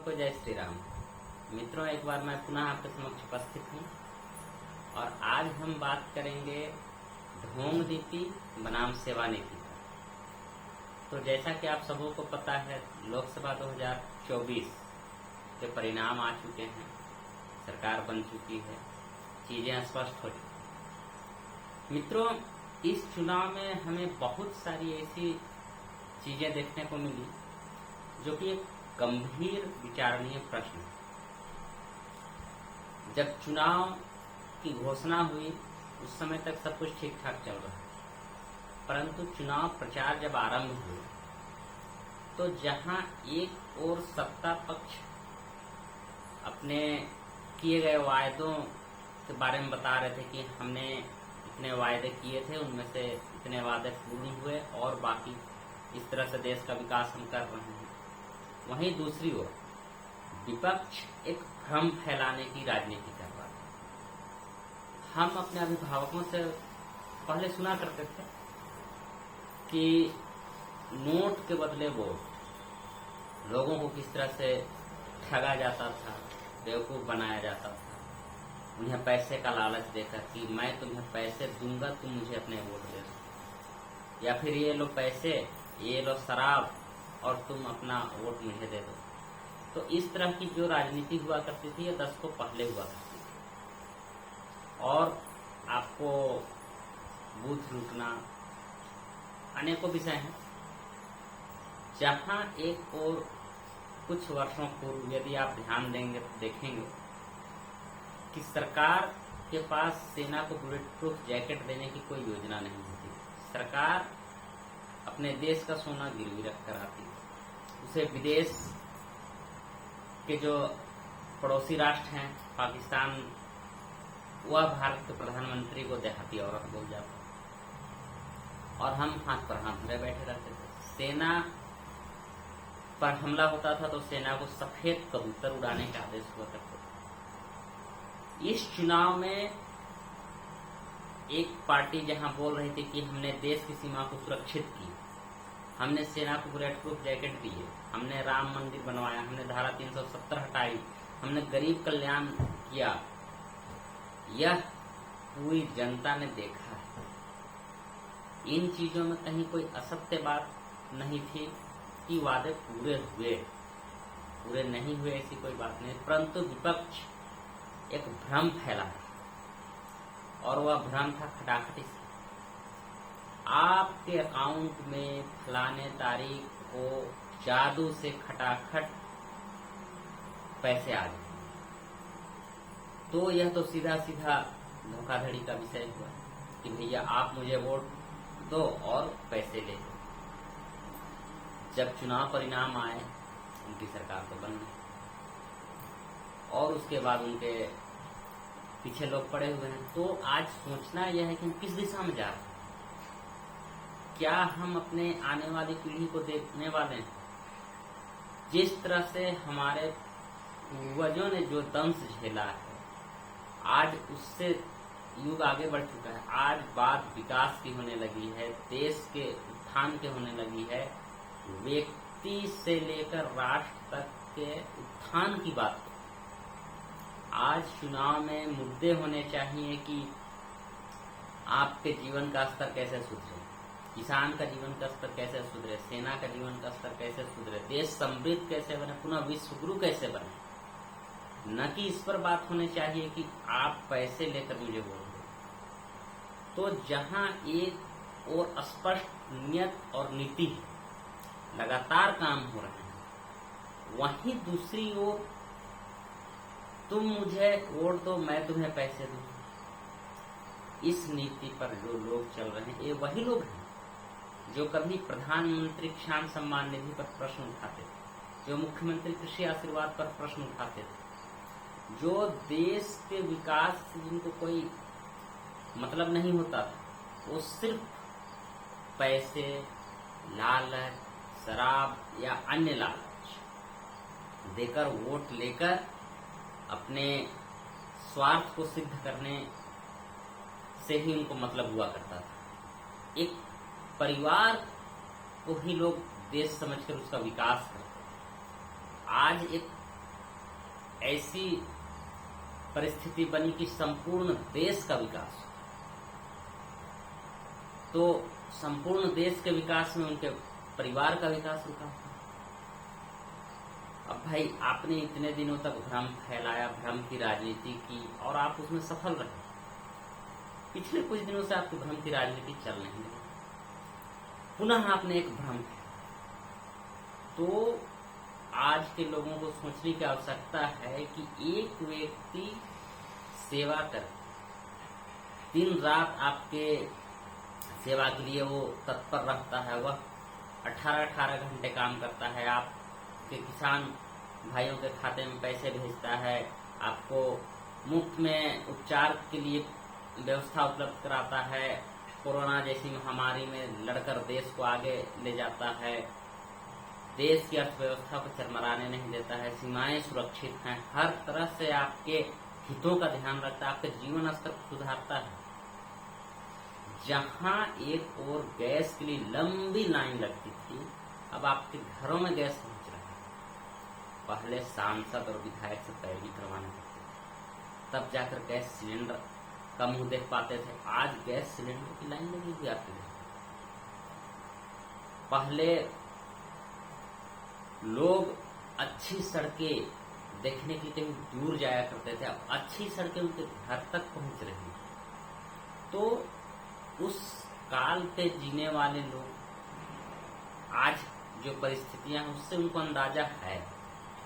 सबको जय श्री राम। मित्रों, एक बार मैं पुनः आपके समक्ष उपस्थित हूँ और आज हम बात करेंगे ढोंग नीति बनाम सेवा नीति पर। तो जैसा कि आप सबों को पता है, लोकसभा 2024 के परिणाम आ चुके हैं, सरकार बन चुकी है, चीजें स्पष्ट हो चुकी हैं। मित्रों, इस चुनाव में हमें बहुत सारी ऐसी चीजें देखने को मिली जो कि एक गंभीर विचारणीय प्रश्न है। जब चुनाव की घोषणा हुई उस समय तक सब कुछ ठीक ठाक चल रहा है, परंतु चुनाव प्रचार जब आरंभ हुआ तो जहां एक और सत्ता पक्ष अपने किए गए वायदों के बारे में बता रहे थे कि हमने इतने वायदे किए थे, उनमें से इतने वादे पूर्ण हुए और बाकी इस तरह से देश का विकास हम कर रहे हैं, वहीं दूसरी ओर विपक्ष एक भ्रम फैलाने की राजनीति कर रहा है। हम अपने अभिभावकों से पहले सुना करते थे कि नोट के बदले वोट, लोगों को किस तरह से ठगा जाता था, बेवकूफ बनाया जाता था, उन्हें पैसे का लालच देकर कि मैं तुम्हें पैसे दूंगा, तुम मुझे अपने वोट दे दो, या फिर ये लो पैसे, ये लो शराब और तुम अपना वोट मुझे दे दो। तो इस तरह की जो राजनीति हुआ करती थी, ये 10 को पहले हुआ करती थी और आपको बूथ लूटना, अनेकों विषय हैं। जहां एक और कुछ वर्षों पूर्व यदि आप ध्यान देंगे तो देखेंगे कि सरकार के पास सेना को बुलेट प्रूफ जैकेट देने की कोई योजना नहीं होती। सरकार अपने देश का सोना गिरवी रख कर आती, उसे विदेश के जो पड़ोसी राष्ट्र हैं, पाकिस्तान, वह भारत के प्रधानमंत्री को देहाती औरत बोल जाता और हम हाथ पर हाथ धरे बैठे रहते थे। सेना पर हमला होता था तो सेना को सफेद कबूतर उड़ाने का आदेश हुआ करते थे। इस चुनाव में एक पार्टी जहां बोल रही थी कि हमने देश की सीमा को सुरक्षित की, हमने सेना को बुलेट प्रूफ जैकेट दिए, हमने राम मंदिर बनवाया, हमने धारा 370 हटाई, हमने गरीब कल्याण किया, यह पूरी जनता ने देखा है। इन चीजों में कहीं कोई असत्य बात नहीं थी कि वादे पूरे हुए, पूरे नहीं हुए, ऐसी कोई बात नहीं। परंतु विपक्ष एक भ्रम फैला और वह भ्रम था खटाखटी से। आपके अकाउंट में फलाने तारीख को जादू से खटाखट पैसे आ गए, तो यह तो सीधा सीधा धोखाधड़ी का विषय हुआ कि भैया आप मुझे वोट दो और पैसे ले लो। जब चुनाव परिणाम आए, उनकी सरकार तो बन गई और उसके बाद उनके पीछे लोग पड़े हुए हैं। तो आज सोचना यह है कि हम किस दिशा में जा रहे हैं, क्या हम अपने आने वाली पीढ़ी को देखने वाले हैं। जिस तरह से हमारे पूर्वजों ने जो दंश झेला है, आज उससे युग आगे बढ़ चुका है। आज बात विकास की होने लगी है, देश के उत्थान के होने लगी है, व्यक्ति से लेकर राष्ट्र तक के उत्थान की बात। आज चुनाव में मुद्दे होने चाहिए कि आपके जीवन का स्तर कैसे सुधरे, किसान का जीवन का स्तर कैसे सुधरे, सेना का जीवन का स्तर कैसे सुधरे, देश समृद्ध कैसे बने, पुनः विश्व गुरु कैसे बने। न कि इस पर बात होनी चाहिए कि आप पैसे लेकर मुझे वोट दो। तो जहां एक और स्पष्ट नियत और नीति लगातार काम हो रहे हैं, वहीं दूसरी ओर तुम मुझे वोट दो, मैं तुम्हें पैसे दूं। इस नीति पर जो लोग चल रहे हैं, ये वही लोग हैं जो कभी प्रधानमंत्री किसान सम्मान निधि पर प्रश्न उठाते थे, जो मुख्यमंत्री कृषि आशीर्वाद पर प्रश्न उठाते थे, जो देश के विकास से जिनको कोई मतलब नहीं होता था, वो सिर्फ पैसे, लालच, शराब या अन्य लालच देकर वोट लेकर अपने स्वार्थ को सिद्ध करने से ही उनको मतलब हुआ करता था। एक परिवार को ही लोग देश समझकर उसका विकास करते हैं। आज एक ऐसी परिस्थिति बनी कि संपूर्ण देश का विकास हो। तो संपूर्ण देश के विकास में उनके परिवार का विकास रुका। अब भाई आपने इतने दिनों तक भ्रम फैलाया, भ्रम की राजनीति की, और आप उसमें सफल रहे। पिछले कुछ दिनों से आपकी भ्रम की राजनीति चल नहीं रही, पुनः आपने एक भ्रम फैलाया। तो आज के लोगों को सोचने की आवश्यकता है कि एक व्यक्ति सेवा कर, दिन रात आपके सेवा के लिए वो तत्पर रहता है, वह 18-18 घंटे काम करता है, आपके किसान भाइयों के खाते में पैसे भेजता है, आपको मुफ्त में उपचार के लिए व्यवस्था उपलब्ध कराता है, कोरोना जैसी महामारी में लड़कर देश को आगे ले जाता है, देश की अर्थव्यवस्था को चरमराने नहीं देता है, सीमाएं सुरक्षित हैं, हर तरह से आपके हितों का ध्यान रखता है, आपके जीवन स्तर को सुधारता है। जहां एक और गैस के लिए लंबी लाइन लगती थी, अब आपके घरों में गैस पहुंच रहा है। पहले सांसद और विधायक से पैरवी करवाने पड़ते थे, तब जाकर गैस सिलेंडर का मुंह देख पाते थे। आज गैस सिलेंडर की लाइन लगी हुई आपके घर। पहले लोग अच्छी सड़कें देखने के लिए कहीं दूर जाया करते थे, अब अच्छी सड़कें उनके घर तक पहुंच रही हैं। तो उस काल पे जीने वाले लोग आज जो परिस्थितियां हैं उससे उनको अंदाजा है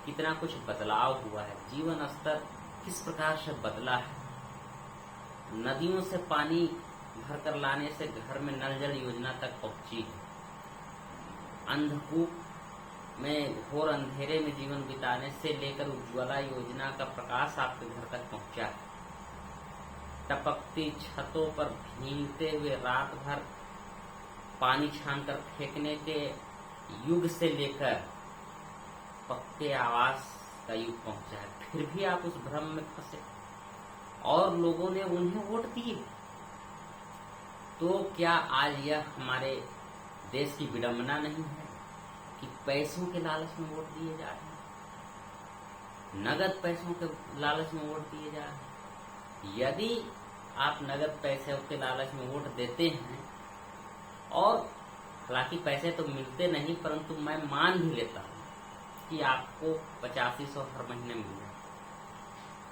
कितना कुछ बदलाव हुआ है, जीवन स्तर किस प्रकार से बदला है। नदियों से पानी भरकर लाने से घर में नल जल योजना तक पहुंची है। अंधकूप में घोर अंधेरे में जीवन बिताने से लेकर उज्ज्वला योजना का प्रकाश आपके घर तक पहुंचा है। टपकती छतों पर भीगते हुए रात भर पानी छानकर फेंकने के युग से लेकर पक्के आवास का युग पहुंचा है। फिर भी आप उस भ्रम में फंसे और लोगों ने उन्हें वोट दिए। तो क्या आज यह हमारे देश की विडंबना नहीं है कि पैसों के लालच में वोट दिए जा रहे हैं, नगद पैसों के लालच में वोट दिए जा रहे हैं। यदि आप नगद पैसे के लालच में वोट देते हैं, और हालांकि पैसे तो मिलते नहीं, परंतु मैं मान भी लेता हूं कि आपको 8500 हर महीने मिल रहा है,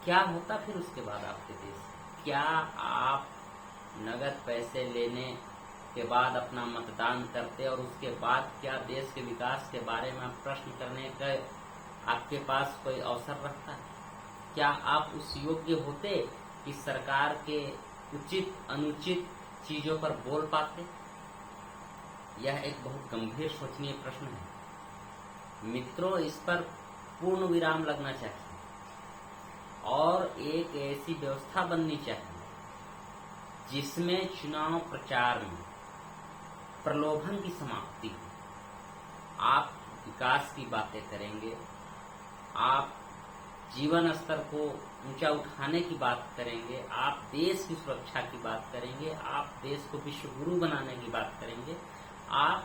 क्या होता फिर उसके बाद आपके देश? क्या आप नगद पैसे लेने के बाद अपना मतदान करते, और उसके बाद क्या देश के विकास के बारे में प्रश्न करने का आपके पास कोई अवसर रखता है? क्या आप उस योग्य होते कि सरकार के उचित अनुचित चीजों पर बोल पाते? यह एक बहुत गंभीर सोचनीय प्रश्न है मित्रों। इस पर पूर्ण विराम लगना चाहिए और एक ऐसी व्यवस्था बननी चाहिए जिसमें चुनाव प्रचार में प्रलोभन की समाप्ति हो। आप विकास की बातें करेंगे, आप जीवन स्तर को ऊंचा उठाने की बात करेंगे, आप देश की सुरक्षा की बात करेंगे, आप देश को विश्व गुरु बनाने की बात करेंगे, आप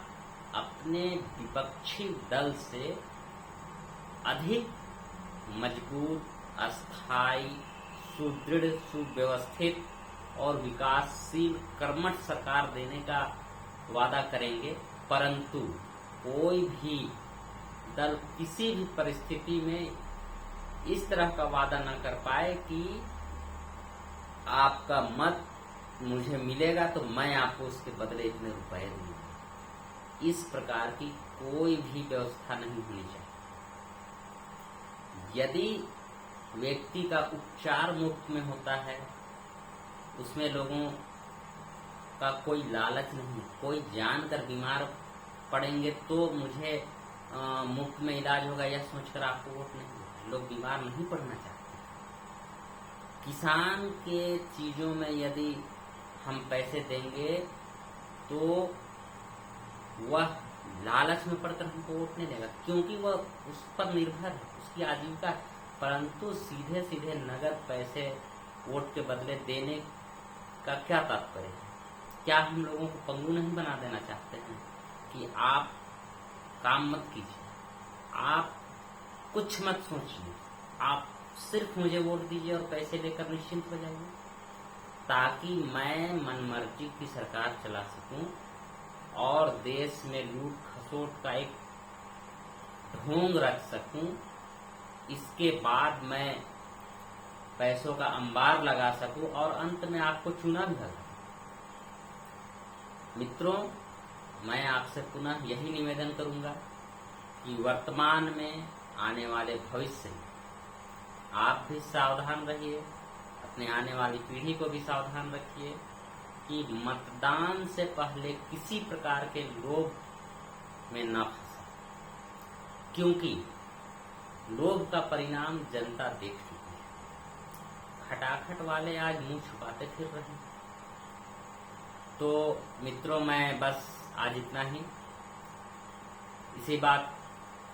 अपने विपक्षी दल से अधिक मजबूत, अस्थायी, सुदृढ़, सुव्यवस्थित और विकासशील कर्मठ सरकार देने का वादा करेंगे। परंतु कोई भी दल किसी भी परिस्थिति में इस तरह का वादा न कर पाए कि आपका मत मुझे मिलेगा तो मैं आपको उसके बदले इतने रुपए दूंगा। इस प्रकार की कोई भी व्यवस्था नहीं होनी चाहिए। यदि व्यक्ति का उपचार मुफ्त में होता है, उसमें लोगों का कोई लालच नहीं, कोई जानकर बीमार पड़ेंगे तो मुझे मुफ्त में इलाज होगा यह सोचकर आपको वोट नहीं देगा। लोग बीमार नहीं पड़ना चाहते। किसान के चीजों में यदि हम पैसे देंगे तो वह लालच में पड़कर हमको वोट नहीं देगा, क्योंकि वह उस पर निर्भर है, उसकी आजीविका है। परंतु सीधे सीधे नगद पैसे वोट के बदले देने का क्या तात्पर्य है? क्या हम लोगों को पंगु नहीं बना देना चाहते हैं कि आप काम मत कीजिए, आप कुछ मत सोचिए, आप सिर्फ मुझे वोट दीजिए और पैसे लेकर निश्चिंत हो जाइए, ताकि मैं मनमर्जी की सरकार चला सकूं और देश में लूट खसोट का एक ढोंग रख सकूं। इसके बाद मैं पैसों का अंबार लगा सकूं और अंत में आपको चुना भी लगा। मित्रों, मैं आपसे पुनः यही निवेदन करूंगा कि वर्तमान में आने वाले भविष्य में आप भी सावधान रहिए, अपने आने वाली पीढ़ी को भी सावधान रखिए कि मतदान से पहले किसी प्रकार के लोभ में न फंसे, क्योंकि लोभ का परिणाम जनता देख चुकी है। खटाखट वाले आज मुंह छुपाते फिर रहे हैं। तो मित्रों, मैं बस आज इतना ही, इसी बात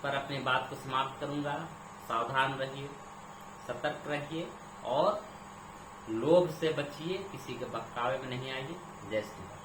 पर अपनी बात को समाप्त करूंगा। सावधान रहिए, सतर्क रहिए और लोभ से बचिए, किसी के बहकावे में नहीं आइए। जय श्री राम।